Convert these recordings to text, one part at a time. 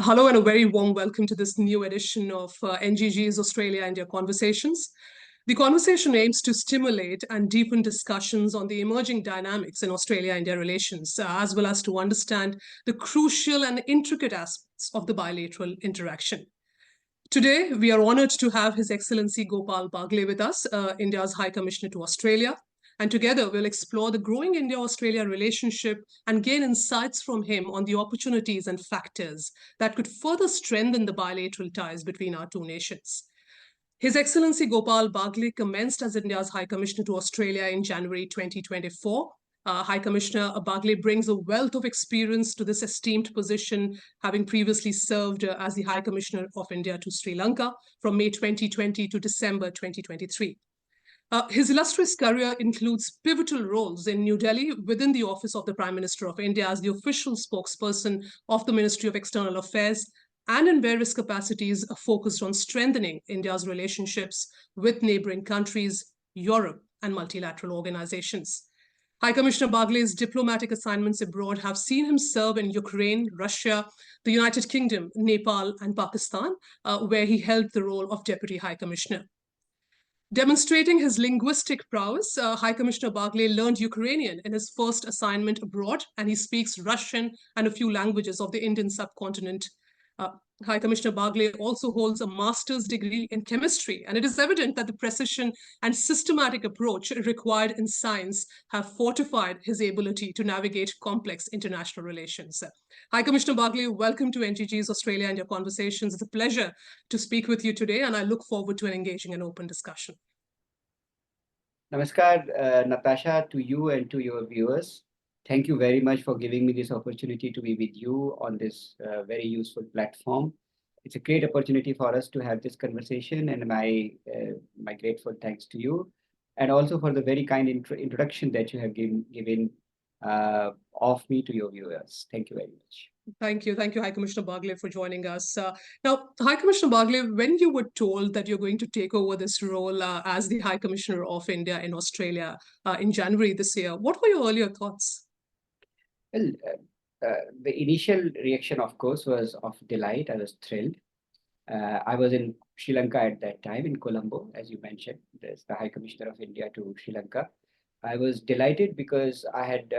Hello and a very warm welcome to this new edition of NGG's Australia-India Conversations. The conversation aims to stimulate and deepen discussions on the emerging dynamics in Australia-India relations, as well as to understand the crucial and intricate aspects of the bilateral interaction. Today, we are honored to have His Excellency Gopal Baglay with us, India's High Commissioner to Australia. And together, we'll explore the growing India-Australia relationship and gain insights from him on the opportunities and factors that could further strengthen the bilateral ties between our two nations. His Excellency Gopal Baglay commenced as India's High Commissioner to Australia in January 2024. High Commissioner Baglay brings a wealth of experience to this esteemed position, having previously served as the High Commissioner of India to Sri Lanka from May 2020 to December 2023. His illustrious career includes pivotal roles in New Delhi within the Office of the Prime Minister of India as the official spokesperson of the Ministry of External Affairs, and in various capacities focused on strengthening India's relationships with neighboring countries, Europe, and multilateral organizations. High Commissioner Baglay's diplomatic assignments abroad have seen him serve in Ukraine, Russia, the United Kingdom, Nepal, and Pakistan, where he held the role of Deputy High Commissioner. Demonstrating his linguistic prowess, High Commissioner Baglay learned Ukrainian in his first assignment abroad, and he speaks Russian and a few languages of the Indian subcontinent. High Commissioner Baglay also holds a master's degree in chemistry, and it is evident that the precision and systematic approach required in science have fortified his ability to navigate complex international relations. High Commissioner Baglay, welcome to NGG's Australia-India Conversations. It's a pleasure to speak with you today, and I look forward to an engaging and open discussion. Namaskar, Natasha, to you and to your viewers. Thank you very much for giving me this opportunity to be with you on this very useful platform. It's a great opportunity for us to have this conversation, and my grateful thanks to you, and also for the very kind introduction that you have given of me to your viewers. Thank you very much. Thank you, High Commissioner Baglay, for joining us. Now, High Commissioner Baglay, when you were told that you're going to take over this role as the High Commissioner of India in Australia in January this year, what were your earlier thoughts? Well, the initial reaction, of course, was of delight. I was thrilled. I was in Sri Lanka at that time, in Colombo, as you mentioned. There's the High Commissioner of India to Sri Lanka. I was delighted because I had,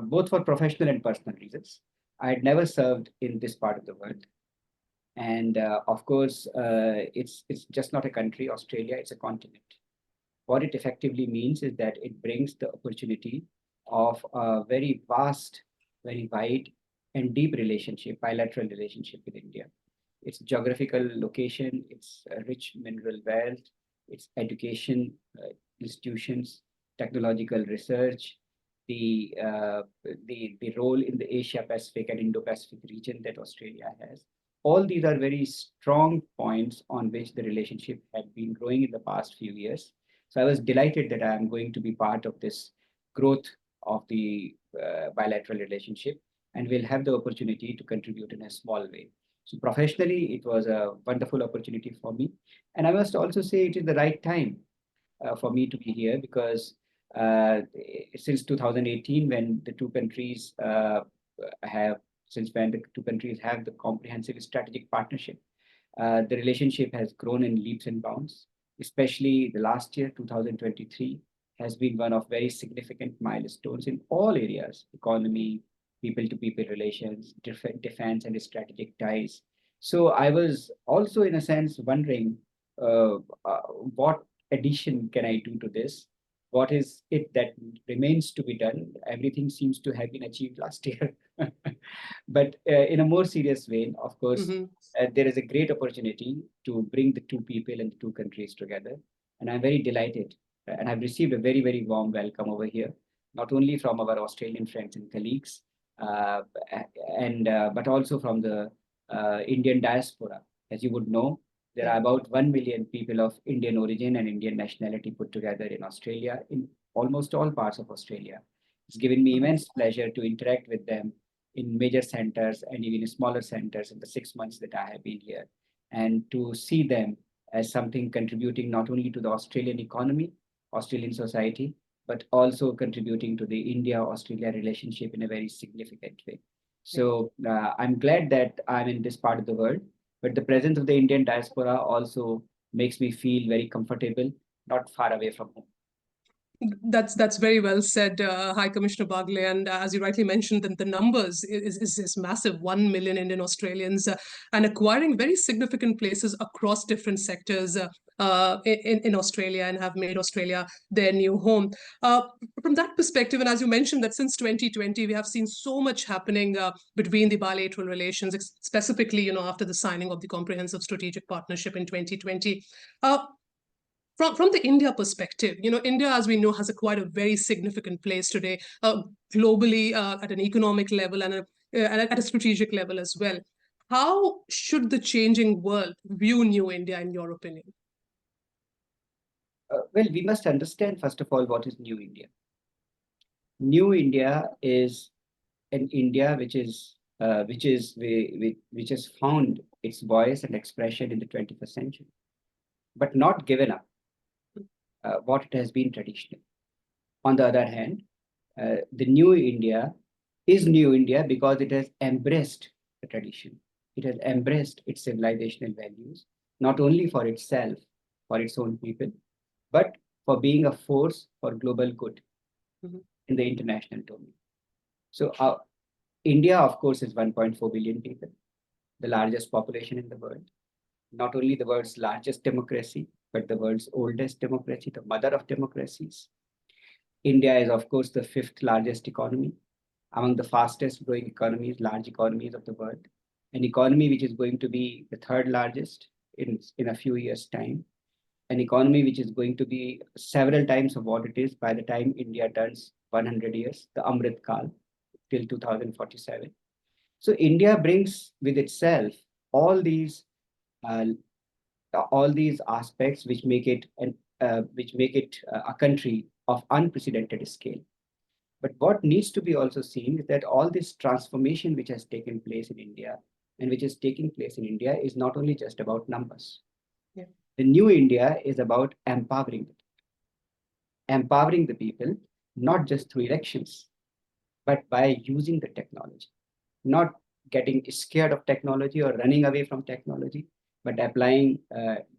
both for professional and personal reasons, I had never served in this part of the world. And of course, it's just not a country, Australia, it's a continent. What it effectively means is that it brings the opportunity of a very vast, very wide and deep relationship, bilateral relationship with India. Its geographical location, its rich mineral wealth, its education institutions, technological research, the role in the Asia-Pacific and Indo-Pacific region that Australia has. All these are very strong points on which the relationship had been growing in the past few years. So I was delighted that I am going to be part of this growth of the bilateral relationship, and will have the opportunity to contribute in a small way. So professionally, it was a wonderful opportunity for me. And I must also say it is the right time for me to be here, because since 2018, when the two countries have the comprehensive strategic partnership, the relationship has grown in leaps and bounds, especially the last year, 2023, has been one of very significant milestones in all areas: economy, people-to-people relations, defense and strategic ties. So I was also, in a sense, wondering what addition can I do to this? What is it that remains to be done? Everything seems to have been achieved last year. But in a more serious vein, of course, there is a great opportunity to bring the two people and the two countries together. And I'm very delighted. And I've received a very, very warm welcome over here, not only from our Australian friends and colleagues, but also from the Indian diaspora. As you would know, there are about 1 million people of Indian origin and Indian nationality put together in Australia, in almost all parts of Australia. It's given me immense pleasure to interact with them in major centers and even in smaller centers in the 6 months that I have been here, and to see them as something contributing not only to the Australian economy, Australian society, but also contributing to the India-Australia relationship in a very significant way. So I'm glad that I'm in this part of the world, but the presence of the Indian diaspora also makes me feel very comfortable, not far away from home. That's very well said, High Commissioner Baglay. And as you rightly mentioned, the numbers is massive. 1 million Indian Australians and acquiring very significant places across different sectors in Australia, and have made Australia their new home. From that perspective, and as you mentioned, that since 2020, we have seen so much happening between the bilateral relations, specifically, after the signing of the Comprehensive Strategic Partnership in 2020. From the India perspective, India, as we know, has quite a very significant place today, globally, at an economic level, and at a strategic level as well. How should the changing world view New India, in your opinion? Well, we must understand, first of all, what is New India. New India is an India which has found its voice and expression in the 21st century, but not given up what it has been traditional. On the other hand, the New India is New India because it has embraced the tradition. It has embraced its civilizational values, not only for itself, for its own people, but for being a force for global good in the international domain. So India, of course, is 1.4 billion people, the largest population in the world, not only the world's largest democracy, but the world's oldest democracy, the mother of democracies. India is, of course, the 5th largest economy, among the fastest growing economies, large economies of the world, an economy which is going to be the 3rd largest in a few years' time, an economy which is going to be several times of what it is by the time India turns 100 years, the Amrit Kal, till 2047. So India brings with itself all these aspects which make it a country of unprecedented scale. But what needs to be also seen is that all this transformation which has taken place in India and which is taking place in India is not only just about numbers. Yeah. The New India is about empowering the people, not just through elections, but by using the technology, not getting scared of technology or running away from technology, but applying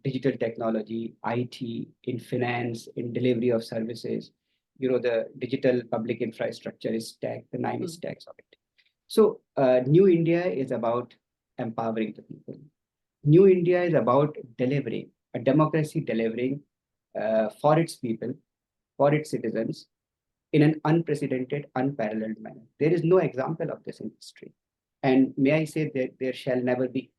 digital technology, IT, in finance, in delivery of services. The digital public infrastructure is stacked, the 9 stacks of it. So New India is about empowering the people. New India is about delivering, a democracy delivering for its people, for its citizens, in an unprecedented, unparalleled manner. There is no example of this in history. And may I say that there shall never be.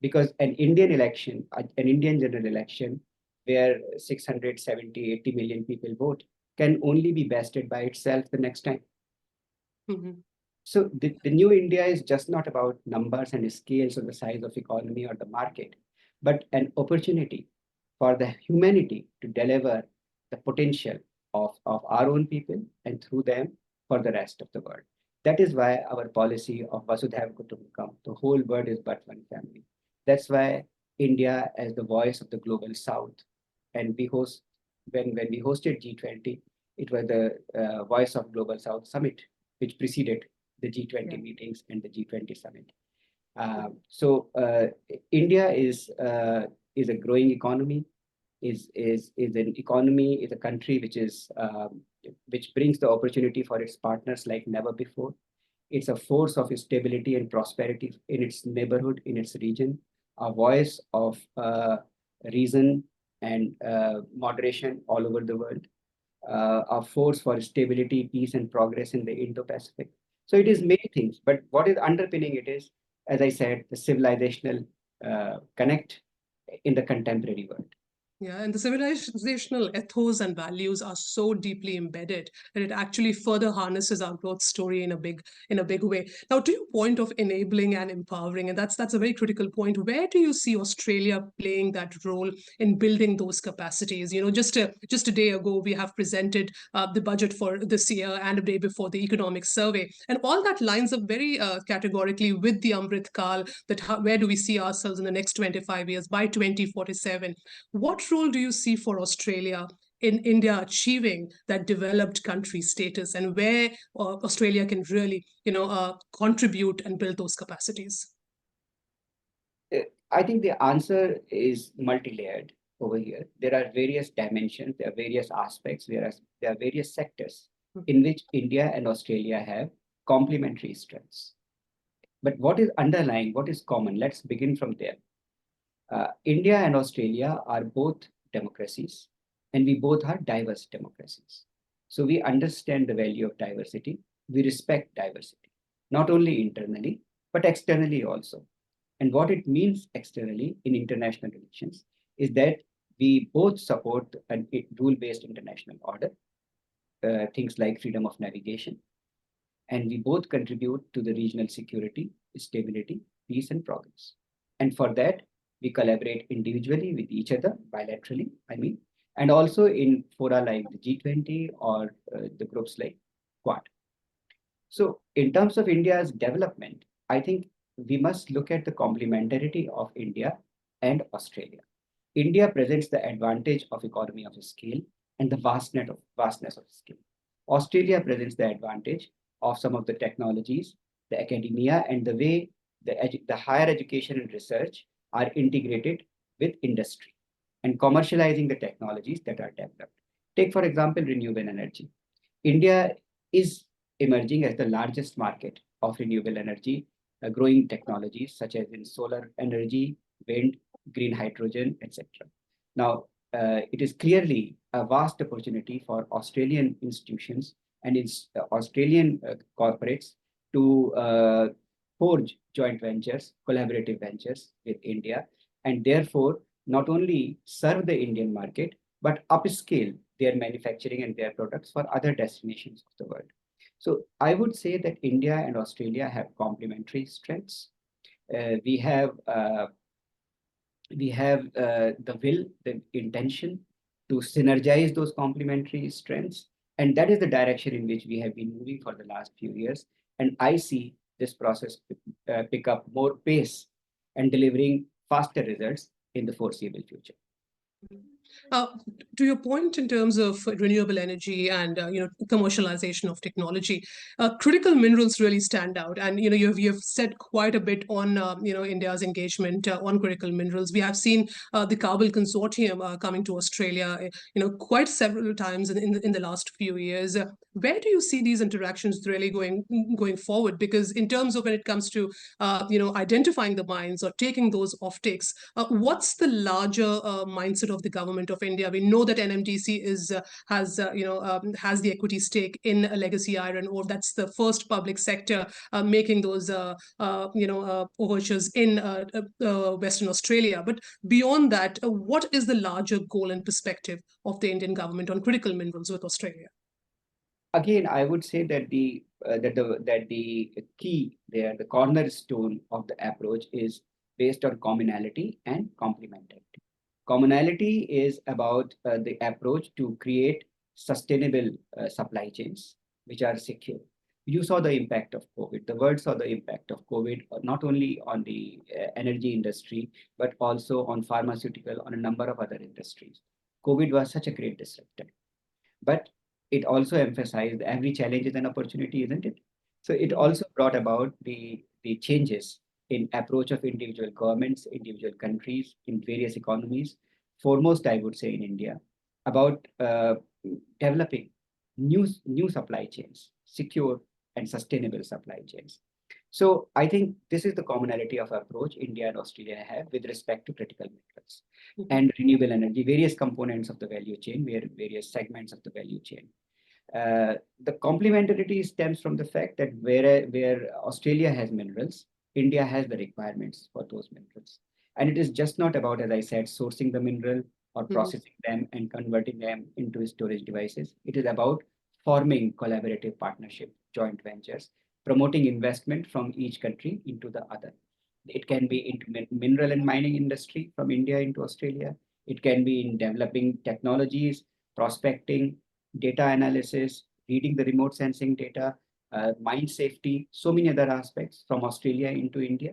Because an Indian general election, where 670, 80 million people vote, can only be bested by itself the next time. So the New India is just not about numbers and scales or the size of economy or the market, but an opportunity for the humanity to deliver the potential of our own people and through them for the rest of the world. That is why our policy of Vasudhaiva Kutumbakam, the whole world is but one family. That's why India as the voice of the global South, and when we hosted G20, it was the Voice of Global South Summit, which preceded the G20 meetings and the G20 summit. So India is a growing economy, is a country which brings the opportunity for its partners like never before. It's a force of stability and prosperity in its neighborhood, in its region, a voice of reason and moderation all over the world, a force for stability, peace, and progress in the Indo-Pacific. So it is many things, but what is underpinning it is, as I said, the civilizational connect in the contemporary world. Yeah, and the civilizational ethos and values are so deeply embedded that it actually further harnesses our growth story in a big way. Now, to your point of enabling and empowering, and that's a very critical point. Where do you see Australia playing that role in building those capacities? Just a day ago, we have presented the budget for this year, and a day before, the economic survey, and all that lines up very categorically with the Amrit Kal. Where do we see ourselves in the next 25 years by 2047? What role do you see for Australia in India achieving that developed country status, and where Australia can really, contribute and build those capacities? I think the answer is multi-layered over here. There are various dimensions, there are various aspects, there are various sectors in which India and Australia have complementary strengths. But what is underlying, what is common? Let's begin from there. India and Australia are both democracies, and we both are diverse democracies. So we understand the value of diversity. We respect diversity, not only internally, but externally also. And what it means externally in international relations is that we both support a rule-based international order, things like freedom of navigation, and we both contribute to the regional security, stability, peace, and progress. And for that, we collaborate individually with each other, bilaterally, and also in fora like the G20 or the groups like Quad. So in terms of India's development, I think we must look at the complementarity of India and Australia. India presents the advantage of economy of scale and the vastness of scale. Australia presents the advantage of some of the technologies, the academia, and the way the higher education and research are integrated with industry and commercializing the technologies that are developed. Take, for example, renewable energy. India is emerging as the largest market of renewable energy, growing technologies such as in solar energy, wind, green hydrogen, etc. Now, it is clearly a vast opportunity for Australian institutions and Australian corporates to forge joint ventures, collaborative ventures with India, and therefore not only serve the Indian market, but upscale their manufacturing and their products for other destinations of the world. So I would say that India and Australia have complementary strengths. We have the will, the intention to synergize those complementary strengths. And that is the direction in which we have been moving for the last few years. And I see this process pick up more pace and delivering faster results in the foreseeable future. To your point in terms of renewable energy and commercialization of technology, critical minerals really stand out. And you've said quite a bit on India's engagement on critical minerals. We have seen the Kabul consortium coming to Australia, quite several times in the last few years. Where do you see these interactions really going forward? Because in terms of when it comes to identifying the mines or taking those offtakes, what's the larger mindset of the government of India? We know that NMDC has the equity stake in a legacy iron ore. That's the first public sector making those overtures in Western Australia. But beyond that, what is the larger goal and perspective of the Indian government on critical minerals with Australia? Again, I would say that the key there, the cornerstone of the approach is based on commonality and complementarity. Commonality is about the approach to create sustainable supply chains, which are secure. You saw the impact of COVID. The world saw the impact of COVID, not only on the energy industry, but also on pharmaceutical, on a number of other industries. COVID was such a great disruptor. But it also emphasized every challenge is an opportunity, isn't it? So it also brought about the changes in approach of individual governments, individual countries, in various economies, foremost, I would say in India, about developing new supply chains, secure and sustainable supply chains. So I think this is the commonality of approach India and Australia have with respect to critical minerals and renewable energy, various components of the value chain, various segments of the value chain. The complementarity stems from the fact that where Australia has minerals, India has the requirements for those minerals. And it is just not about, as I said, sourcing the mineral or processing them and converting them into storage devices. It is about forming collaborative partnership, joint ventures, promoting investment from each country into the other. It can be into mineral and mining industry from India into Australia. It can be in developing technologies, prospecting, data analysis, reading the remote sensing data, mine safety, so many other aspects from Australia into India.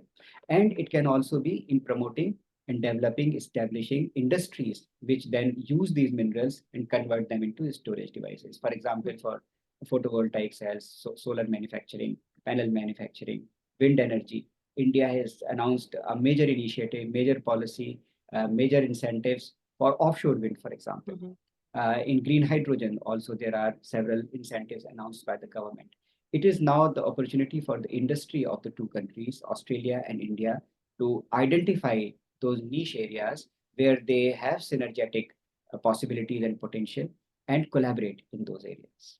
And it can also be in promoting and developing, establishing industries which then use these minerals and convert them into storage devices. For example, for photovoltaic cells, solar manufacturing, panel manufacturing, wind energy. India has announced a major initiative, major policy, major incentives for offshore wind, for example. In green hydrogen, also there are several incentives announced by the government. It is now the opportunity for the industry of the two countries, Australia and India, to identify those niche areas where they have synergetic possibilities and potential and collaborate in those areas.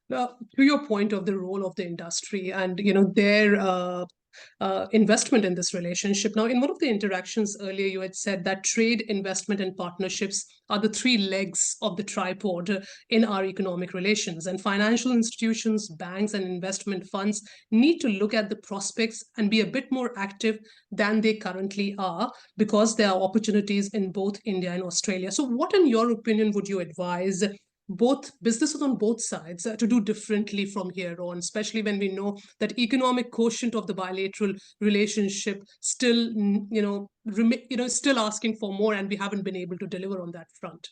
Now, to your point of the role of the industry and their investment in this relationship. Now, in one of the interactions earlier, you had said that trade, investment, and partnerships are the three legs of the tripod in our economic relations. And financial institutions, banks, and investment funds need to look at the prospects and be a bit more active than they currently are, because there are opportunities in both India and Australia. So what, in your opinion, would you advise both businesses on both sides to do differently from here on, especially when we know that economic quotient of the bilateral relationship still, still asking for more, and we haven't been able to deliver on that front?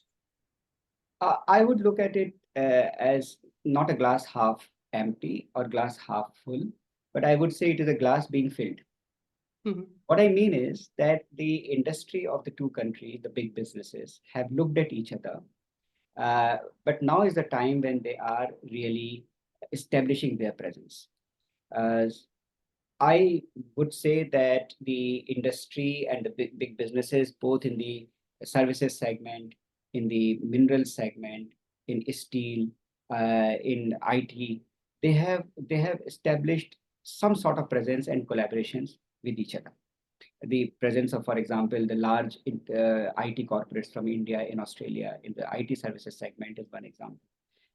I would look at it as not a glass half empty or glass half full, but I would say it is a glass being filled. What I mean is that the industry of the two countries, the big businesses, have looked at each other. But now is the time when they are really establishing their presence. I would say that the industry and the big businesses, both in the services segment, in the mineral segment, in steel, in IT, they have established some sort of presence and collaborations with each other. The presence of, for example, the large IT corporates from India in Australia in the IT services segment is one example.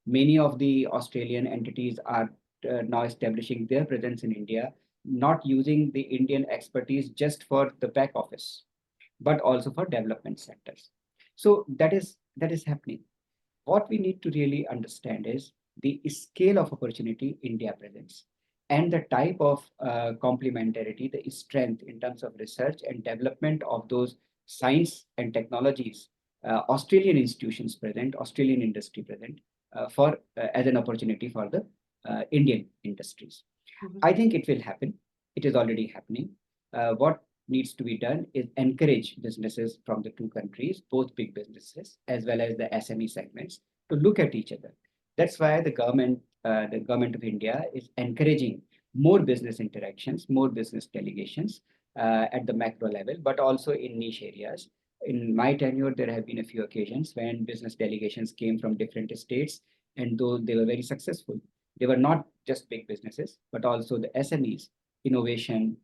Many of the Australian entities are now establishing their presence in India, not using the Indian expertise just for the back office, but also for development sectors. So that is happening. What we need to really understand is the scale of opportunity India presents and the type of complementarity, the strength in terms of research and development of those science and technologies Australian institutions present, Australian industry present as an opportunity for the Indian industries. I think it will happen. It is already happening. What needs to be done is encourage businesses from the two countries, both big businesses as well as the SME segments, to look at each other. That's why the government of India is encouraging more business interactions, more business delegations at the macro level, but also in niche areas. In my tenure, there have been a few occasions when business delegations came from different states, and though they were very successful, they were not just big businesses, but also the SMEs, innovation,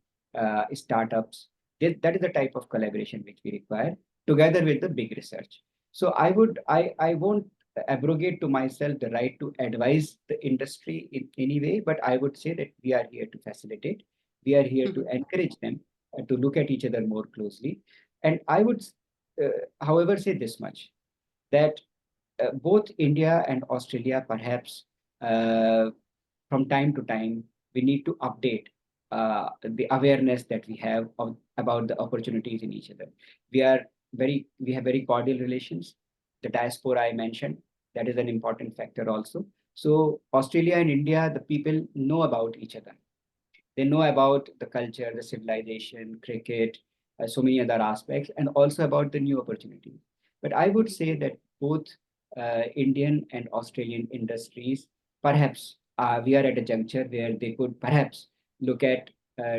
startups. That is the type of collaboration which we require together with the big research. So I won't abrogate to myself the right to advise the industry in any way, but I would say that we are here to facilitate. We are here to encourage them to look at each other more closely. And I would, however, say this much, that both India and Australia, perhaps from time to time, we need to update the awareness that we have about the opportunities in each other. We have very cordial relations. The diaspora I mentioned, that is an important factor also. So Australia and India, the people know about each other. They know about the culture, the civilization, cricket, so many other aspects, and also about the new opportunities. But I would say that both Indian and Australian industries, perhaps we are at a juncture where they could perhaps look at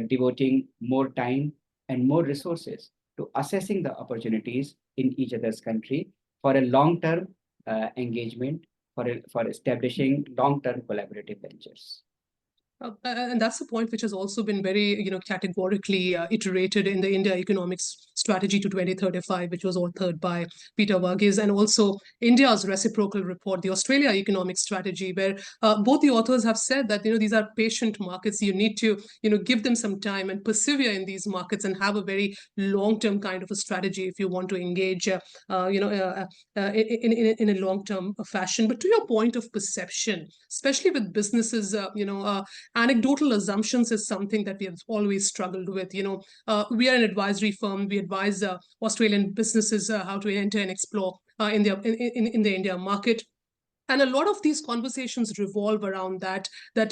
devoting more time and more resources to assessing the opportunities in each other's country for a long-term engagement, for establishing long-term collaborative ventures. And that's the point which has also been very, categorically iterated in the India Economics Strategy to 2035, which was authored by Peter Verghese, and also India's reciprocal report, the Australia Economic Strategy, where both the authors have said that, these are patient markets. You need to, give them some time and persevere in these markets and have a very long-term kind of a strategy if you want to engage, in a long-term fashion. But to your point of perception, especially with businesses, anecdotal assumptions is something that we have always struggled with. We are an advisory firm. We advise Australian businesses how to enter and explore in the India market. And a lot of these conversations revolve around that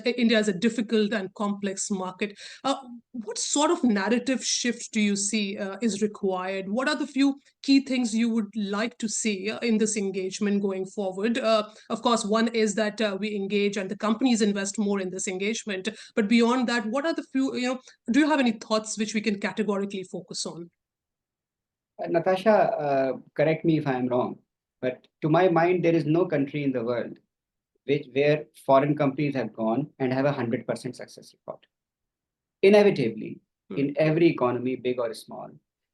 India is a difficult and complex market. What sort of narrative shift do you see is required? What are the few key things you would like to see in this engagement going forward? Of course, one is that we engage and the companies invest more in this engagement. But beyond that, what are the few, do you have any thoughts which we can categorically focus on? Natasha, correct me if I'm wrong, but to my mind, there is no country in the world where foreign companies have gone and have 100% success record. Inevitably, in every economy, big or small,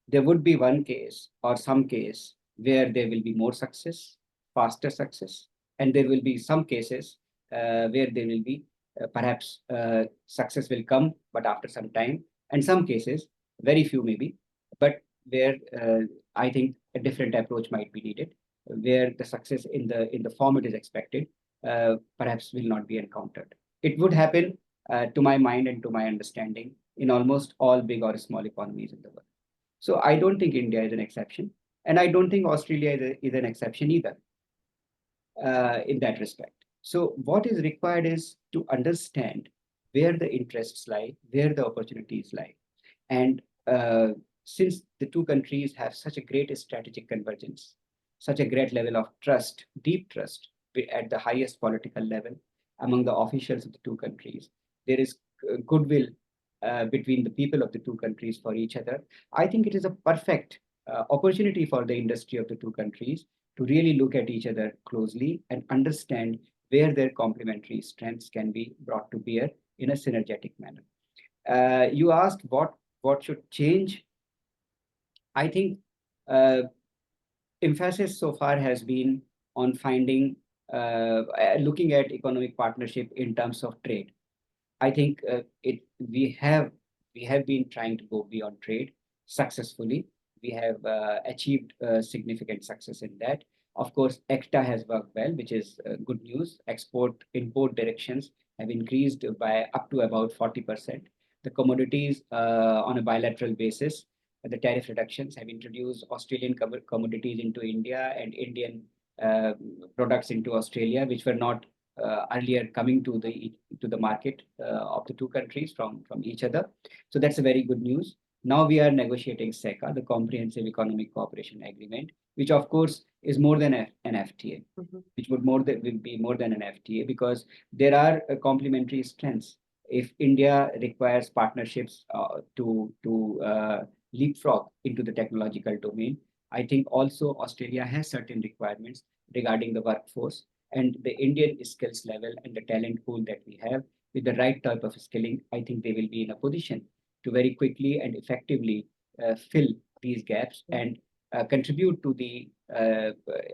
there would be one case or some case where there will be more success, faster success, and there will be some cases where there will be perhaps success will come, but after some time, and some cases, very few maybe, but where I think a different approach might be needed, where the success in the form it is expected perhaps will not be encountered. It would happen, to my mind and to my understanding, in almost all big or small economies in the world. So I don't think India is an exception, and I don't think Australia is an exception either in that respect. So what is required is to understand where the interests lie, where the opportunities lie. And since the two countries have such a great strategic convergence, such a great level of trust, deep trust at the highest political level among the officials of the two countries, there is goodwill between the people of the two countries for each other. I think it is a perfect opportunity for the industry of the two countries to really look at each other closely and understand where their complementary strengths can be brought to bear in a synergetic manner. You asked what should change. I think emphasis so far has been on looking at economic partnership in terms of trade. I think we have been trying to go beyond trade successfully. We have achieved significant success in that. Of course, ECTA has worked well, which is good news. Export-import directions have increased by up to about 40%. The commodities on a bilateral basis, the tariff reductions have introduced Australian commodities into India and Indian products into Australia, which were not earlier coming to the market of the two countries from each other. So that's a very good news. Now we are negotiating SECA, the Comprehensive Economic Cooperation Agreement, which of course is more than an FTA, which will be more than an FTA, because there are complementary strengths. If India requires partnerships to leapfrog into the technological domain, I think also Australia has certain requirements regarding the workforce and the Indian skills level and the talent pool that we have. With the right type of skilling, I think they will be in a position to very quickly and effectively fill these gaps and contribute to the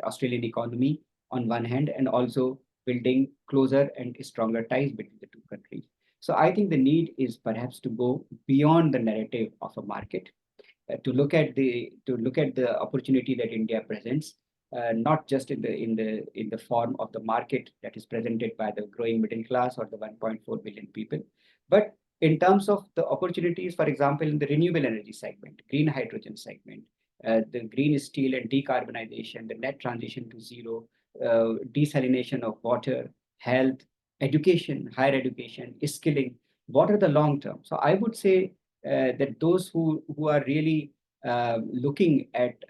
Australian economy on one hand, and also building closer and stronger ties between the two countries. So I think the need is perhaps to go beyond the narrative of a market, to look at the opportunity that India presents, not just in the form of the market that is presented by the growing middle class or the 1.4 billion people, but in terms of the opportunities, for example, in the renewable energy segment, green hydrogen segment, the green steel and decarbonization, the net transition to zero, desalination of water, health, education, higher education, skilling. What are the long term? So I would say that those who are really looking at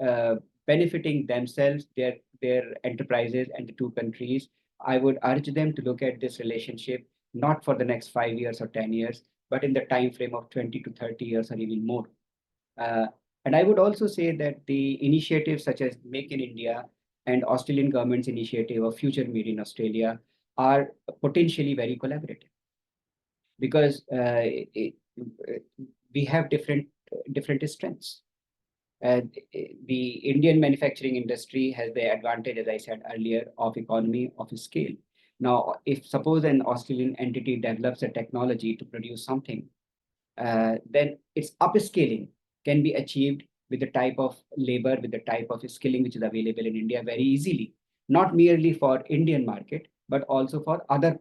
benefiting themselves, their enterprises and the two countries, I would urge them to look at this relationship not for the next 5 years or 10 years, but in the time frame of 20 to 30 years or even more. And I would also say that the initiatives such as Make in India and Australian government's initiative of Future Made in Australia are potentially very collaborative, because we have different strengths. The Indian manufacturing industry has the advantage, as I said earlier, of economy of scale. Now, if suppose an Australian entity develops a technology to produce something, then its upscaling can be achieved with the type of labor, with the type of skilling which is available in India very easily, not merely for Indian market, but also for other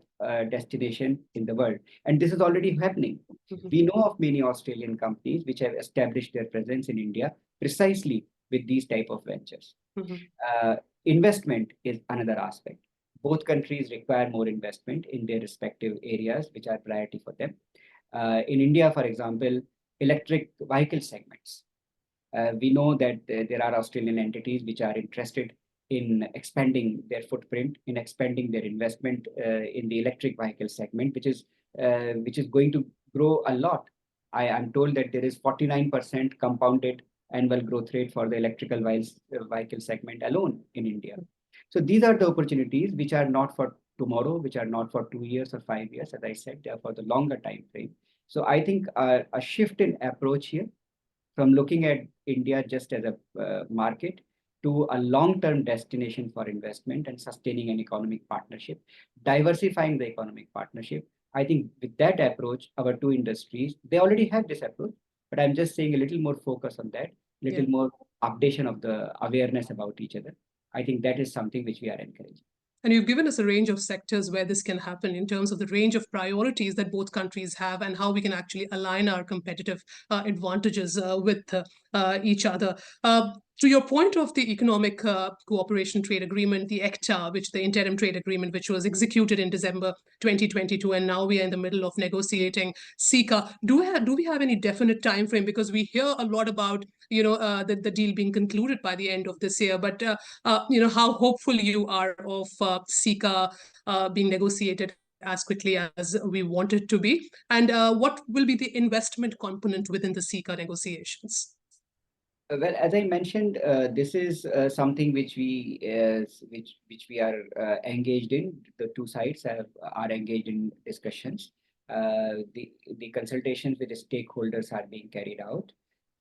destinations in the world. And this is already happening. We know of many Australian companies which have established their presence in India precisely with these type of ventures. Investment is another aspect. Both countries require more investment in their respective areas, which are priority for them. In India, for example, electric vehicle segments. We know that there are Australian entities which are interested in expanding their footprint, in expanding their investment in the electric vehicle segment, which is going to grow a lot. I am told that there is 49% compounded annual growth rate for the electrical vehicle segment alone in India. So these are the opportunities which are not for tomorrow, which are not for 2 years or 5 years. As I said, they are for the longer time frame. So I think a shift in approach here from looking at India just as a market to a long-term destination for investment and sustaining an economic partnership, diversifying the economic partnership. I think with that approach, our two industries, they already have this approach, but I'm just saying a little more focus on that, little more updation of the awareness about each other. I think that is something which we are encouraging. And you've given us a range of sectors where this can happen in terms of the range of priorities that both countries have and how we can actually align our competitive advantages with each other. To your point of the Economic Cooperation Trade Agreement, the ECTA, which the interim trade agreement, which was executed in December 2022, and now we are in the middle of negotiating CICA. Do we have any definite time frame? Because we hear a lot about the deal being concluded by the end of this year, but how hopeful you are of CICA being negotiated as quickly as we want it to be, and what will be the investment component within the CICA negotiations? Well, as I mentioned, this is something which we are engaged in. The two sides are engaged in discussions. The consultations with the stakeholders are being carried out.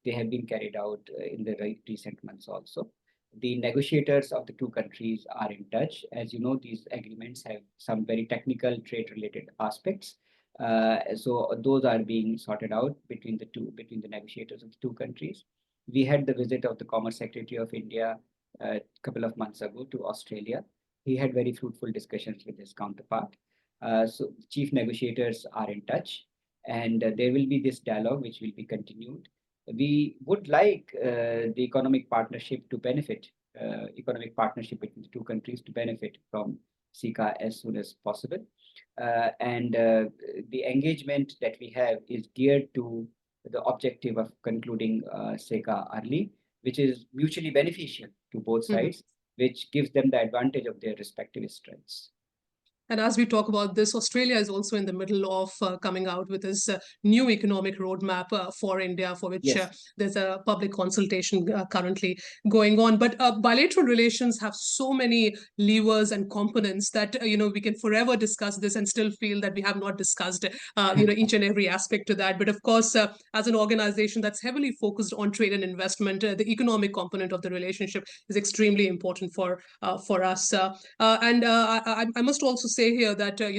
They have been carried out in the recent months also. The negotiators of the two countries are in touch. As you know, these agreements have some very technical trade-related aspects. So those are being sorted out between the negotiators of the two countries. We had the visit of the Commerce Secretary of India a couple of months ago to Australia. He had very fruitful discussions with his counterpart. So chief negotiators are in touch, and there will be this dialogue which will be continued. We would like the economic partnership to benefit, economic partnership between the two countries to benefit from CICA as soon as possible. And the engagement that we have is geared to the objective of concluding CICA early, which is mutually beneficial to both sides, which gives them the advantage of their respective strengths. And as we talk about this, Australia is also in the middle of coming out with this new economic roadmap for India, for which there's a public consultation currently going on. But bilateral relations have so many levers and components that we can forever discuss this and still feel that we have not discussed each and every aspect to that. But of course, as an organization that's heavily focused on trade and investment, the economic component of the relationship is extremely important for us. And I must also say here that to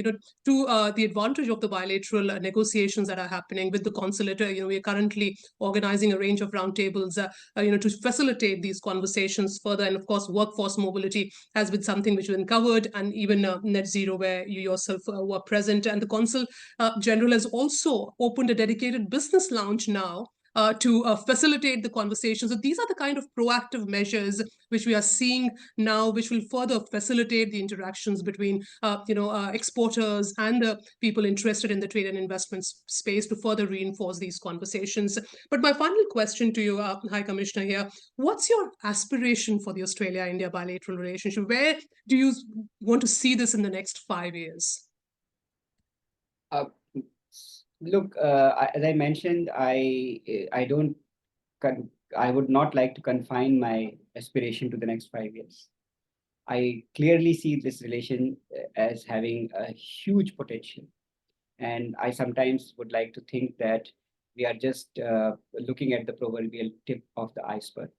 the advantage of the bilateral negotiations that are happening with the consulate, we are currently organizing a range of roundtables to facilitate these conversations further. And of course, workforce mobility has been something which has been covered, and even net zero, where you yourself were present. And the consul general has also opened a dedicated business lounge now to facilitate the conversation. So these are the kind of proactive measures which we are seeing now, which will further facilitate the interactions between exporters and the people interested in the trade and investment space to further reinforce these conversations. But my final question to you, High Commissioner here, what's your aspiration for the Australia-India bilateral relationship? Where do you want to see this in the next 5 years? Look, as I mentioned, I would not like to confine my aspiration to the next 5 years. I clearly see this relation as having a huge potential, and I sometimes would like to think that we are just looking at the proverbial tip of the iceberg.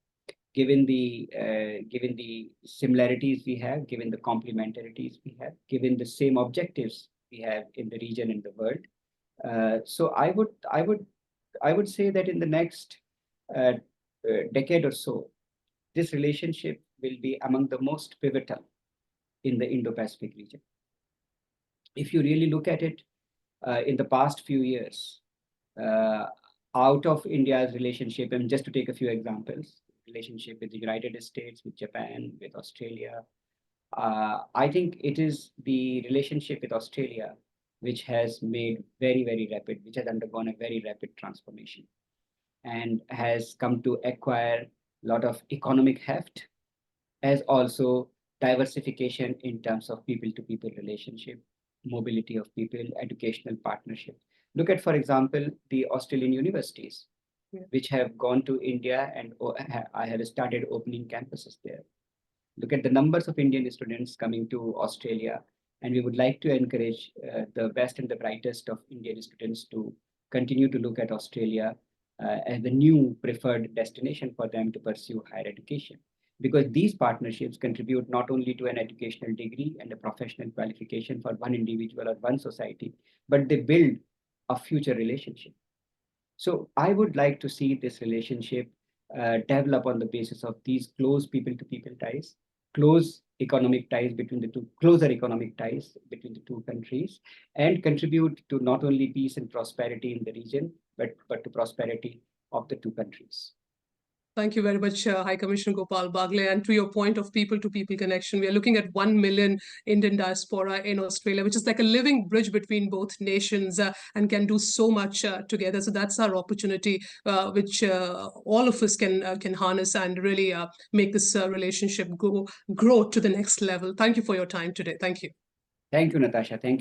Given the similarities we have, given the complementarities we have, given the same objectives we have in the region and the world. So I would say that in the next decade or so, this relationship will be among the most pivotal in the Indo-Pacific region. if you really look at it, in the past few years, out of India's relationship, and just to take a few examples, relationship with the United States, with Japan, with Australia, I think it is the relationship with Australia which has made which has undergone a very rapid transformation and has come to acquire a lot of economic heft, as also diversification in terms of people-to-people relationship, mobility of people, educational partnership. Look at, for example, the Australian universities, which have gone to India, and I have started opening campuses there. Look at the numbers of Indian students coming to Australia, and we would like to encourage the best and the brightest of Indian students to continue to look at Australia as the new preferred destination for them to pursue higher education. Because these partnerships contribute not only to an educational degree and a professional qualification for one individual or one society, but they build a future relationship. So I would like to see this relationship develop on the basis of these close people-to-people ties, closer economic ties between the two countries, and contribute to not only peace and prosperity in the region, but to prosperity of the two countries. Thank you very much, High Commissioner Gopal Baglay. And to your point of people-to-people connection, we are looking at 1 million Indian diaspora in Australia, which is like a living bridge between both nations and can do so much together. So that's our opportunity, which all of us can harness and really make this relationship grow to the next level. Thank you for your time today. Thank you. Thank you, Natasha. Thank you.